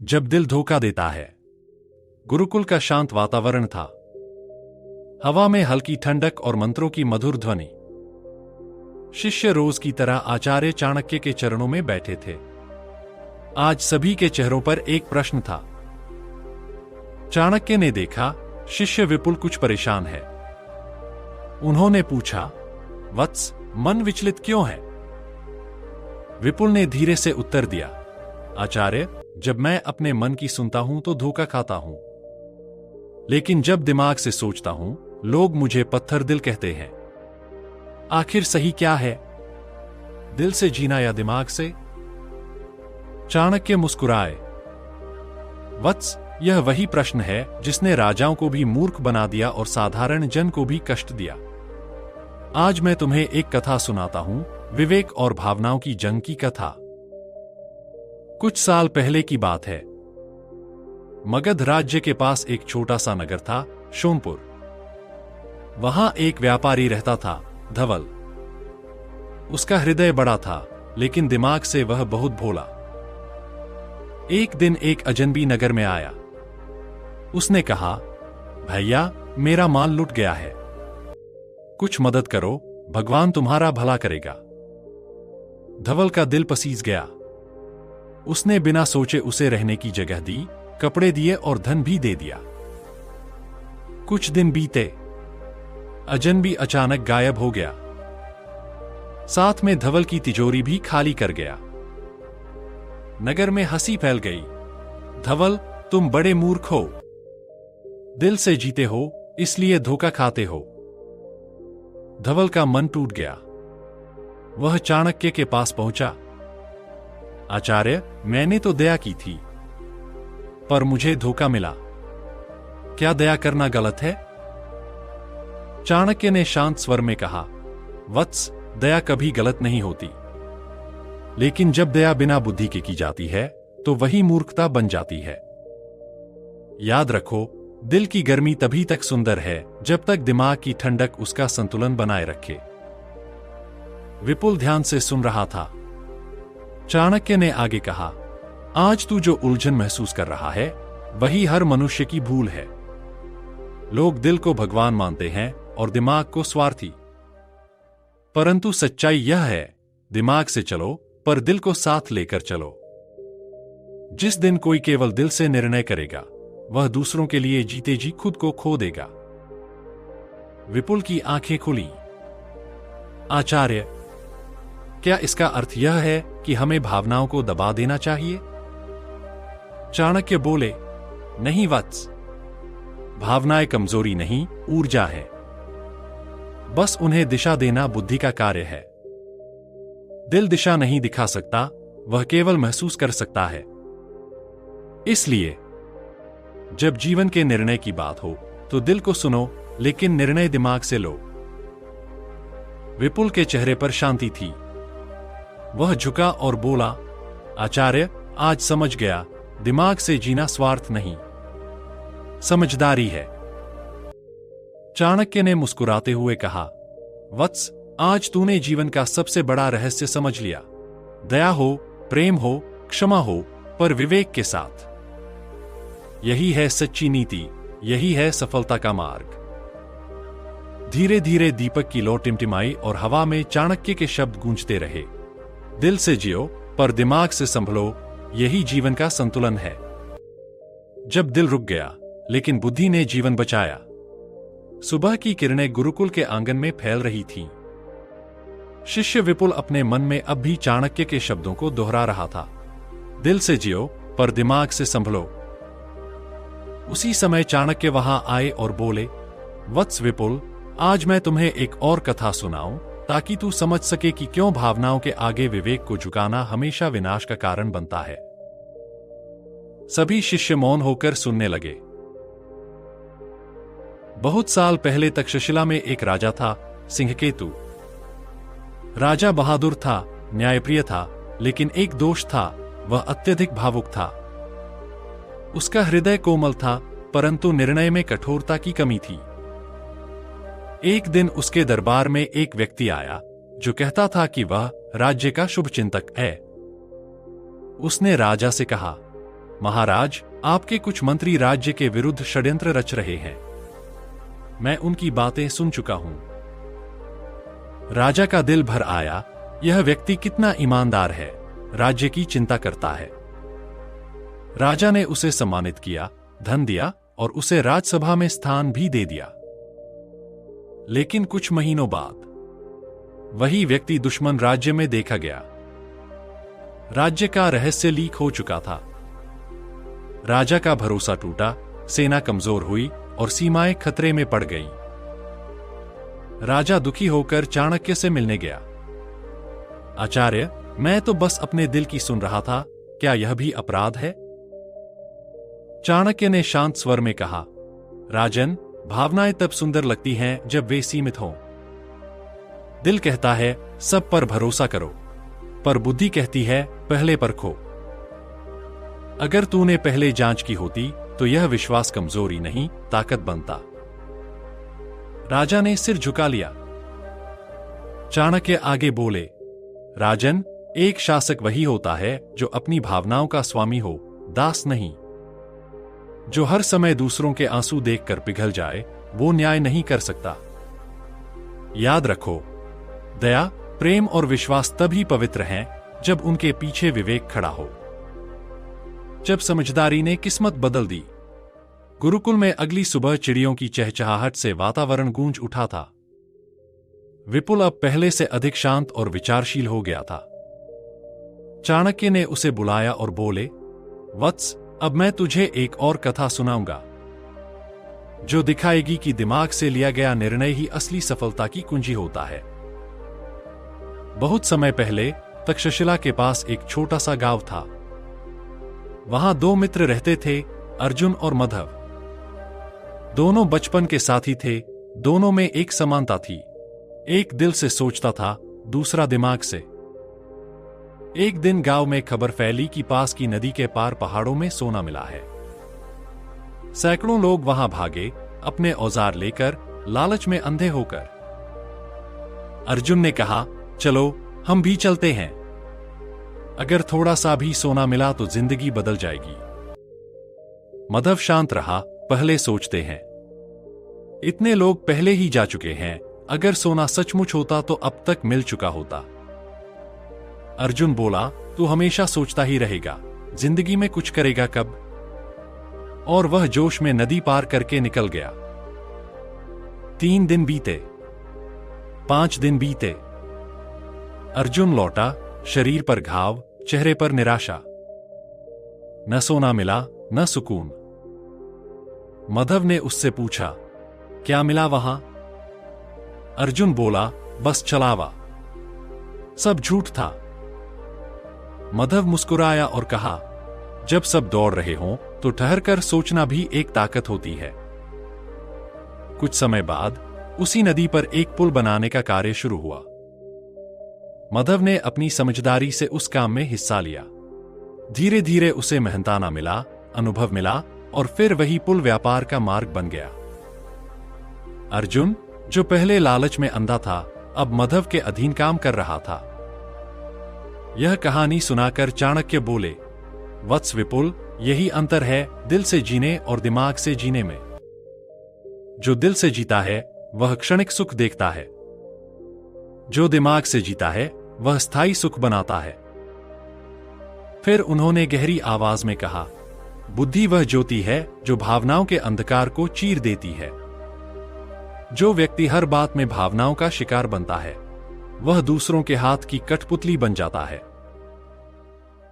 जब दिल धोखा देता है। गुरुकुल का शांत वातावरण था। हवा में हल्की ठंडक और मंत्रों की मधुर ध्वनि। शिष्य रोज की तरह आचार्य चाणक्य के चरणों में बैठे थे। आज सभी के चेहरों पर एक प्रश्न था। चाणक्य ने देखा, शिष्य विपुल कुछ परेशान है। उन्होंने पूछा, वत्स, मन विचलित क्यों है? विपुल ने धीरे से उत्तर दिया, आचार्य, जब मैं अपने मन की सुनता हूं तो धोखा खाता हूं, लेकिन जब दिमाग से सोचता हूं, लोग मुझे पत्थर दिल कहते हैं। आखिर सही क्या है, दिल से जीना या दिमाग से? चाणक्य मुस्कुराए, वत्स, यह वही प्रश्न है जिसने राजाओं को भी मूर्ख बना दिया और साधारण जन को भी कष्ट दिया। आज मैं तुम्हें एक कथा सुनाता हूं, विवेक और भावनाओं की जंग की कथा। कुछ साल पहले की बात है। मगध राज्य के पास एक छोटा सा नगर था, सोनपुर। वहां एक व्यापारी रहता था, धवल। उसका हृदय बड़ा था, लेकिन दिमाग से वह बहुत भोला। एक दिन एक अजनबी नगर में आया। उसने कहा, भैया, मेरा माल लुट गया है, कुछ मदद करो, भगवान तुम्हारा भला करेगा। धवल का दिल पसीज गया। उसने बिना सोचे उसे रहने की जगह दी, कपड़े दिए और धन भी दे दिया। कुछ दिन बीते। अजनबी अचानक गायब हो गया। साथ में धवल की तिजोरी भी खाली कर गया। नगर में हंसी फैल गई। धवल, तुम बड़े मूर्ख हो। दिल से जीते हो, इसलिए धोखा खाते हो। धवल का मन टूट गया। वह चाणक्य के पास पहुंचा। आचार्य, मैंने तो दया की थी, पर मुझे धोखा मिला। क्या दया करना गलत है? चाणक्य ने शांत स्वर में कहा, वत्स, दया कभी गलत नहीं होती, लेकिन जब दया बिना बुद्धि के की जाती है तो वही मूर्खता बन जाती है। याद रखो, दिल की गर्मी तभी तक सुंदर है जब तक दिमाग की ठंडक उसका संतुलन बनाए रखे। विपुल ध्यान से सुन रहा था। चाणक्य ने आगे कहा, आज तू जो उलझन महसूस कर रहा है, वही हर मनुष्य की भूल है। लोग दिल को भगवान मानते हैं और दिमाग को स्वार्थी। परंतु सच्चाई यह है, दिमाग से चलो, पर दिल को साथ लेकर चलो। जिस दिन कोई केवल दिल से निर्णय करेगा, वह दूसरों के लिए जीते जी खुद को खो देगा। विपुल की आंखें खुली। आचार्य, क्या इसका अर्थ यह है कि हमें भावनाओं को दबा देना चाहिए? चाणक्य बोले, नहीं वत्स, भावनाएं कमजोरी नहीं, ऊर्जा है। बस उन्हें दिशा देना बुद्धि का कार्य है। दिल दिशा नहीं दिखा सकता, वह केवल महसूस कर सकता है। इसलिए जब जीवन के निर्णय की बात हो तो दिल को सुनो, लेकिन निर्णय दिमाग से लो। विपुल के चेहरे पर शांति थी। वह झुका और बोला, आचार्य, आज समझ गया, दिमाग से जीना स्वार्थ नहीं, समझदारी है। चाणक्य ने मुस्कुराते हुए कहा, वत्स, आज तूने जीवन का सबसे बड़ा रहस्य समझ लिया। दया हो, प्रेम हो, क्षमा हो, पर विवेक के साथ। यही है सच्ची नीति, यही है सफलता का मार्ग। धीरे धीरे दीपक की लौ टिमटिमाई और हवा में चाणक्य के शब्द गूंजते रहे, दिल से जियो, पर दिमाग से संभलो, यही जीवन का संतुलन है। जब दिल रुक गया, लेकिन बुद्धि ने जीवन बचाया। सुबह की किरणें गुरुकुल के आंगन में फैल रही थीं। शिष्य विपुल अपने मन में अब भी चाणक्य के शब्दों को दोहरा रहा था, दिल से जियो, पर दिमाग से संभलो। उसी समय चाणक्य वहां आए और बोले, वत्स विपुल, आज मैं तुम्हें एक और कथा सुनाऊं, ताकि तू समझ सके कि क्यों भावनाओं के आगे विवेक को झुकाना हमेशा विनाश का कारण बनता है। सभी शिष्य मौन होकर सुनने लगे। बहुत साल पहले तक्षशिला में एक राजा था, सिंहकेतु। राजा बहादुर था, न्यायप्रिय था, लेकिन एक दोष था, वह अत्यधिक भावुक था। उसका हृदय कोमल था, परंतु निर्णय में कठोरता की कमी थी। एक दिन उसके दरबार में एक व्यक्ति आया जो कहता था कि वह राज्य का शुभचिंतक है। उसने राजा से कहा, महाराज, आपके कुछ मंत्री राज्य के विरुद्ध षड्यंत्र रच रहे हैं। मैं उनकी बातें सुन चुका हूं। राजा का दिल भर आया। यह व्यक्ति कितना ईमानदार है, राज्य की चिंता करता है। राजा ने उसे सम्मानित किया, धन दिया और उसे राज्यसभा में स्थान भी दे दिया। लेकिन कुछ महीनों बाद वही व्यक्ति दुश्मन राज्य में देखा गया। राज्य का रहस्य लीक हो चुका था। राजा का भरोसा टूटा, सेना कमजोर हुई और सीमाएं खतरे में पड़ गईं। राजा दुखी होकर चाणक्य से मिलने गया। आचार्य, मैं तो बस अपने दिल की सुन रहा था, क्या यह भी अपराध है? चाणक्य ने शांत स्वर में कहा, राजन, भावनाएं तब सुंदर लगती हैं जब वे सीमित हों। दिल कहता है सब पर भरोसा करो, पर बुद्धि कहती है पहले परखो। अगर तूने पहले जांच की होती तो यह विश्वास कमजोरी नहीं, ताकत बनता। राजा ने सिर झुका लिया। चाणक्य आगे बोले, राजन, एक शासक वही होता है जो अपनी भावनाओं का स्वामी हो, दास नहीं। जो हर समय दूसरों के आंसू देखकर पिघल जाए, वो न्याय नहीं कर सकता। याद रखो, दया, प्रेम और विश्वास तभी पवित्र हैं जब उनके पीछे विवेक खड़ा हो। जब समझदारी ने किस्मत बदल दी। गुरुकुल में अगली सुबह चिड़ियों की चहचहाहट से वातावरण गूंज उठा था। विपुल अब पहले से अधिक शांत और विचारशील हो गया था। चाणक्य ने उसे बुलाया और बोले, वत्स, अब मैं तुझे एक और कथा सुनाऊंगा, जो दिखाएगी कि दिमाग से लिया गया निर्णय ही असली सफलता की कुंजी होता है। बहुत समय पहले तक्षशिला के पास एक छोटा सा गांव था। वहां दो मित्र रहते थे, अर्जुन और मधव। दोनों बचपन के साथी थे। दोनों में एक समानता थी, एक दिल से सोचता था, दूसरा दिमाग से। एक दिन गांव में खबर फैली कि पास की नदी के पार पहाड़ों में सोना मिला है। सैकड़ों लोग वहां भागे, अपने औजार लेकर, लालच में अंधे होकर। अर्जुन ने कहा, चलो हम भी चलते हैं। अगर थोड़ा सा भी सोना मिला तो जिंदगी बदल जाएगी। मधव शांत रहा, पहले सोचते हैं। इतने लोग पहले ही जा चुके हैं, अगर सोना सचमुच होता तो अब तक मिल चुका होता। अर्जुन बोला, तू हमेशा सोचता ही रहेगा, जिंदगी में कुछ करेगा कब? और वह जोश में नदी पार करके निकल गया। 3 दिन बीते, 5 दिन बीते। अर्जुन लौटा, शरीर पर घाव, चेहरे पर निराशा। न सोना मिला, न सुकून। मधव ने उससे पूछा, क्या मिला वहां? अर्जुन बोला, बस छलावा, सब झूठ था। मधव मुस्कुराया और कहा, जब सब दौड़ रहे हों तो ठहरकर सोचना भी एक ताकत होती है। कुछ समय बाद उसी नदी पर एक पुल बनाने का कार्य शुरू हुआ। मधव ने अपनी समझदारी से उस काम में हिस्सा लिया। धीरे धीरे उसे मेहनताना मिला, अनुभव मिला और फिर वही पुल व्यापार का मार्ग बन गया। अर्जुन, जो पहले लालच में अंधा था, अब मधव के अधीन काम कर रहा था। यह कहानी सुनाकर चाणक्य बोले, वत्स विपुल, यही अंतर है दिल से जीने और दिमाग से जीने में। जो दिल से जीता है वह क्षणिक सुख देखता है, जो दिमाग से जीता है वह स्थायी सुख बनाता है। फिर उन्होंने गहरी आवाज में कहा, बुद्धि वह ज्योति है जो भावनाओं के अंधकार को चीर देती है। जो व्यक्ति हर बात में भावनाओं का शिकार बनता है, वह दूसरों के हाथ की कठपुतली बन जाता है।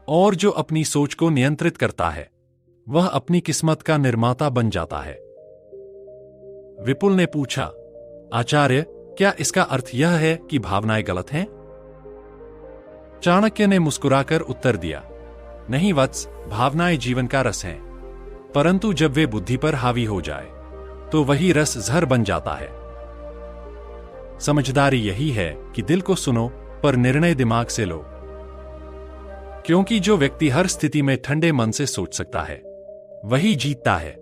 और जो अपनी सोच को नियंत्रित करता है, वह अपनी किस्मत का निर्माता बन जाता है। विपुल ने पूछा, आचार्य, क्या इसका अर्थ यह है कि भावनाएं गलत हैं? चाणक्य ने मुस्कुराकर उत्तर दिया, नहीं वत्स, भावनाएं जीवन का रस हैं, परंतु जब वे बुद्धि पर हावी हो जाए तो वही रस जहर बन जाता है। समझदारी यही है कि दिल को सुनो पर निर्णय दिमाग से लो, क्योंकि जो व्यक्ति हर स्थिति में ठंडे मन से सोच सकता है वही जीतता है।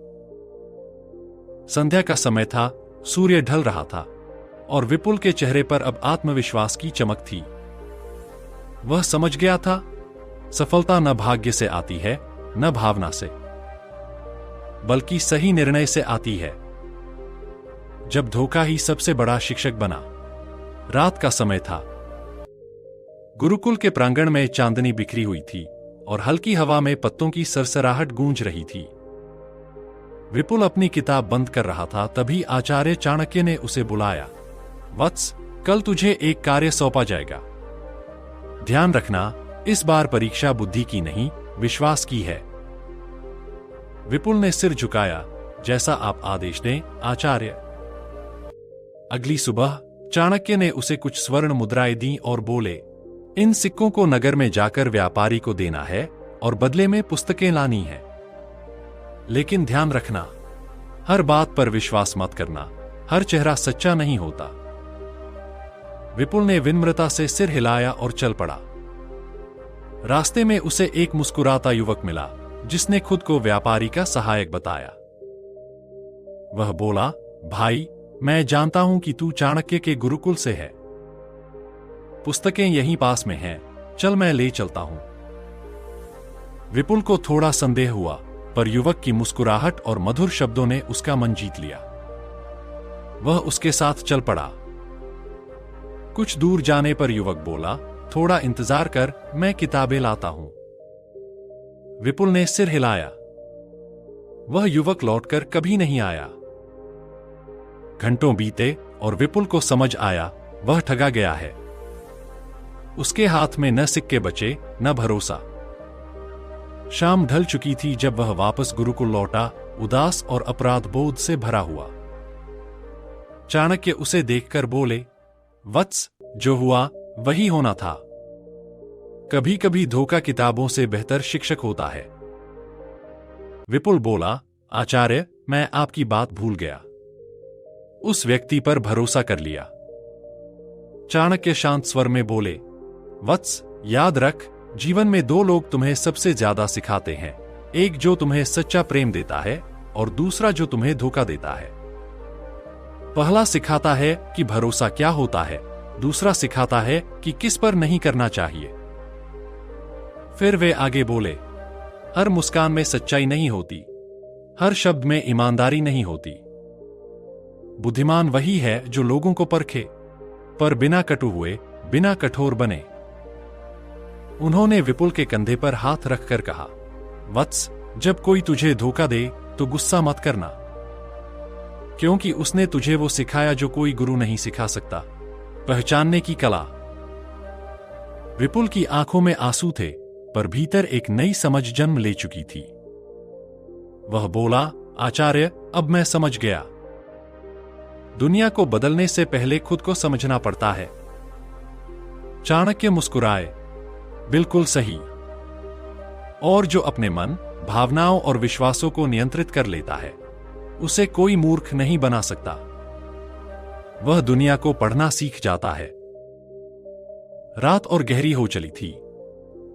संध्या का समय था, सूर्य ढल रहा था और विपुल के चेहरे पर अब आत्मविश्वास की चमक थी। वह समझ गया था, सफलता न भाग्य से आती है, न भावना से, बल्कि सही निर्णय से आती है। जब धोखा ही सबसे बड़ा शिक्षक बना। रात का समय था। गुरुकुल के प्रांगण में चांदनी बिखरी हुई थी और हल्की हवा में पत्तों की सरसराहट गूंज रही थी। विपुल अपनी किताब बंद कर रहा था, तभी आचार्य चाणक्य ने उसे बुलाया। वत्स, कल तुझे एक कार्य सौंपा जाएगा। ध्यान रखना, इस बार परीक्षा बुद्धि की नहीं, विश्वास की है। विपुल ने सिर झुकाया। जैसा आप आदेश दें, आचार्य। अगली सुबह चाणक्य ने उसे कुछ स्वर्ण मुद्राएं दी और बोले, इन सिक्कों को नगर में जाकर व्यापारी को देना है और बदले में पुस्तकें लानी है। लेकिन ध्यान रखना, हर बात पर विश्वास मत करना, हर चेहरा सच्चा नहीं होता। विपुल ने विनम्रता से सिर हिलाया और चल पड़ा। रास्ते में उसे एक मुस्कुराता युवक मिला, जिसने खुद को व्यापारी का सहायक बताया। वह बोला, भाई, मैं जानता हूं कि तू चाणक्य के गुरुकुल से है। पुस्तकें यहीं पास में हैं, चल मैं ले चलता हूं। विपुल को थोड़ा संदेह हुआ, पर युवक की मुस्कुराहट और मधुर शब्दों ने उसका मन जीत लिया। वह उसके साथ चल पड़ा। कुछ दूर जाने पर युवक बोला, थोड़ा इंतजार कर, मैं किताबें लाता हूं। विपुल ने सिर हिलाया। वह युवक लौटकर कभी नहीं आया। घंटों बीते और विपुल को समझ आया, वह ठगा गया है। उसके हाथ में न सिक्के बचे, न भरोसा। शाम ढल चुकी थी जब वह वापस गुरुकुल लौटा, उदास और अपराध बोध से भरा हुआ। चाणक्य उसे देखकर बोले, वत्स, जो हुआ वही होना था। कभी कभी धोखा किताबों से बेहतर शिक्षक होता है। विपुल बोला, आचार्य, मैं आपकी बात भूल गया। उस व्यक्ति पर भरोसा कर लिया। चाणक्य शांत स्वर में बोले, वत्स, याद रख, जीवन में दो लोग तुम्हें सबसे ज्यादा सिखाते हैं, एक जो तुम्हें सच्चा प्रेम देता है और दूसरा जो तुम्हें धोखा देता है। पहला सिखाता है कि भरोसा क्या होता है, दूसरा सिखाता है कि किस पर नहीं करना चाहिए। फिर वे आगे बोले, हर मुस्कान में सच्चाई नहीं होती, हर शब्द में ईमानदारी नहीं होती। बुद्धिमान वही है जो लोगों को परखे, पर बिना कटु हुए, बिना कठोर बने। उन्होंने विपुल के कंधे पर हाथ रखकर कहा, वत्स, जब कोई तुझे धोखा दे तो गुस्सा मत करना, क्योंकि उसने तुझे वो सिखाया जो कोई गुरु नहीं सिखा सकता, पहचानने की कला। विपुल की आंखों में आंसू थे, पर भीतर एक नई समझ जन्म ले चुकी थी। वह बोला, आचार्य, अब मैं समझ गया। दुनिया को बदलने से पहले खुद को समझना पड़ता है। चाणक्य मुस्कुराए, बिल्कुल सही। और जो अपने मन, भावनाओं और विश्वासों को नियंत्रित कर लेता है, उसे कोई मूर्ख नहीं बना सकता। वह दुनिया को पढ़ना सीख जाता है। रात और गहरी हो चली थी।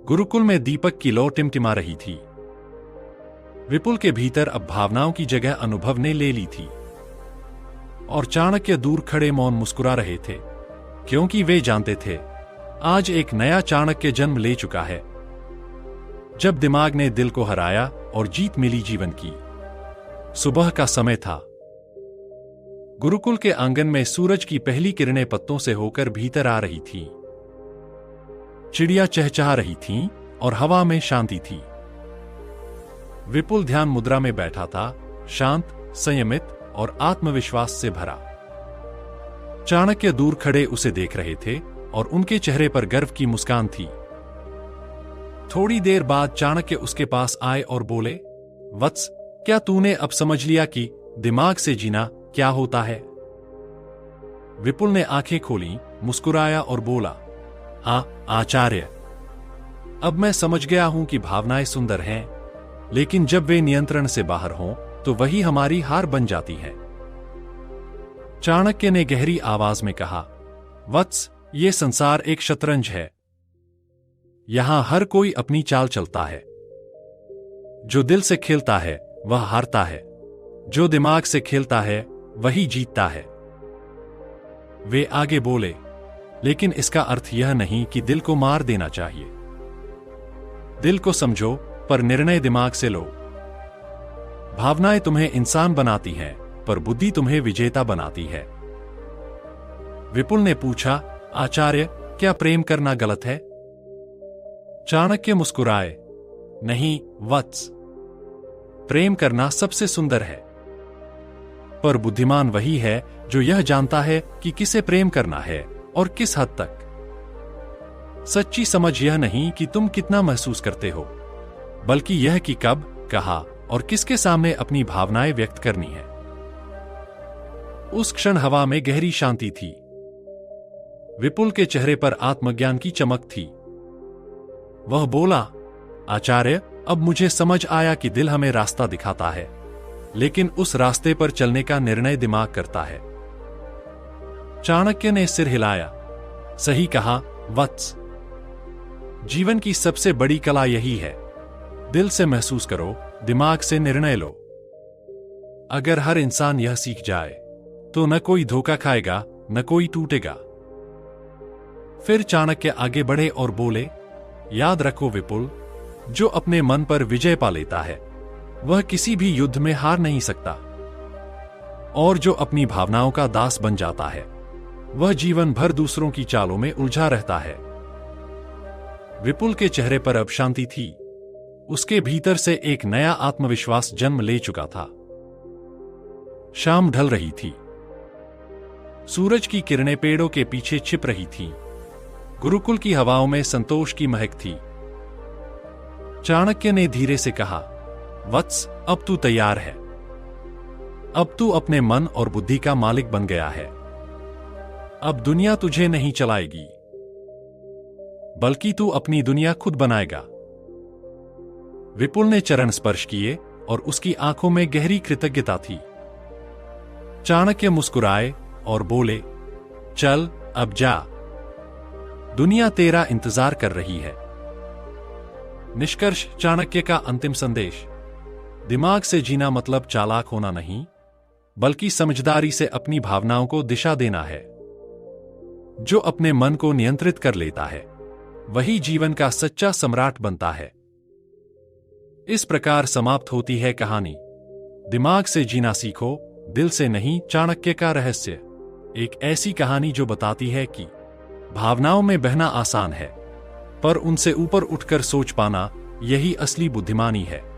गुरुकुल में दीपक की लौ टिमटिमा रही थी। विपुल के भीतर अब भावनाओं की जगह अनुभव ने ले ली थी। और चाणक्य दूर खड़े मौन मुस्कुरा रहे थे, क्योंकि वे जानते थे, आज एक नया चाणक्य जन्म ले चुका है। जब दिमाग ने दिल को हराया और जीत मिली जीवन की। सुबह का समय था। गुरुकुल के आंगन में सूरज की पहली किरणें पत्तों से होकर भीतर आ रही थीं। चिड़िया चहचहा रही थीं और हवा में शांति थी। विपुल ध्यान मुद्रा में बैठा था, शांत, संयमित और आत्मविश्वास से भरा। चाणक्य दूर खड़े उसे देख रहे थे और उनके चेहरे पर गर्व की मुस्कान थी। थोड़ी देर बाद चाणक्य उसके पास आए और बोले, वत्स, क्या तूने अब समझ लिया कि दिमाग से जीना क्या होता है? विपुल ने आंखें खोली, मुस्कुराया और बोला, हाँ आचार्य, अब मैं समझ गया हूं कि भावनाएं सुंदर हैं, लेकिन जब वे नियंत्रण से बाहर हों तो वही हमारी हार बन जाती है। चाणक्य ने गहरी आवाज में कहा, वत्स, ये संसार एक शतरंज है। यहां हर कोई अपनी चाल चलता है। जो दिल से खेलता है वह हारता है, जो दिमाग से खेलता है वही जीतता है। वे आगे बोले, लेकिन इसका अर्थ यह नहीं कि दिल को मार देना चाहिए। दिल को समझो, पर निर्णय दिमाग से लो। भावनाएं तुम्हें इंसान बनाती हैं, पर बुद्धि तुम्हें विजेता बनाती है। विपुल ने पूछा, आचार्य, क्या प्रेम करना गलत है? चाणक्य मुस्कुराए, नहीं वत्स, प्रेम करना सबसे सुंदर है। पर बुद्धिमान वही है जो यह जानता है कि किसे प्रेम करना है और किस हद तक। सच्ची समझ यह नहीं कि तुम कितना महसूस करते हो, बल्कि यह कि कब, कहाँ और किसके सामने अपनी भावनाएं व्यक्त करनी है। उस क्षण हवा में गहरी शांति थी। विपुल के चेहरे पर आत्मज्ञान की चमक थी। वह बोला, आचार्य, अब मुझे समझ आया कि दिल हमें रास्ता दिखाता है, लेकिन उस रास्ते पर चलने का निर्णय दिमाग करता है। चाणक्य ने सिर हिलाया, सही कहा वत्स। जीवन की सबसे बड़ी कला यही है, दिल से महसूस करो, दिमाग से निर्णय लो। अगर हर इंसान यह सीख जाए तो न कोई धोखा खाएगा, न कोई टूटेगा। फिर चाणक्य आगे बढ़े और बोले, याद रखो विपुल, जो अपने मन पर विजय पा लेता है वह किसी भी युद्ध में हार नहीं सकता, और जो अपनी भावनाओं का दास बन जाता है वह जीवन भर दूसरों की चालों में उलझा रहता है। विपुल के चेहरे पर अब शांति थी। उसके भीतर से एक नया आत्मविश्वास जन्म ले चुका था। शाम ढल रही थी। सूरज की किरणें पेड़ों के पीछे छिप रही थीं। गुरुकुल की हवाओं में संतोष की महक थी। चाणक्य ने धीरे से कहा, वत्स, अब तू तैयार है। अब तू अपने मन और बुद्धि का मालिक बन गया है। अब दुनिया तुझे नहीं चलाएगी, बल्कि तू अपनी दुनिया खुद बनाएगा। विपुल ने चरण स्पर्श किए और उसकी आंखों में गहरी कृतज्ञता थी। चाणक्य मुस्कुराए और बोले, चल अब जा, दुनिया तेरा इंतजार कर रही है। निष्कर्ष, चाणक्य का अंतिम संदेश, दिमाग से जीना मतलब चालाक होना नहीं, बल्कि समझदारी से अपनी भावनाओं को दिशा देना है। जो अपने मन को नियंत्रित कर लेता है वही जीवन का सच्चा सम्राट बनता है। इस प्रकार समाप्त होती है कहानी। दिमाग से जीना सीखो, दिल से नहीं। चाणक्य का रहस्य, एक ऐसी कहानी जो बताती है कि भावनाओं में बहना आसान है, पर उनसे ऊपर उठकर सोच पाना यही असली बुद्धिमानी है।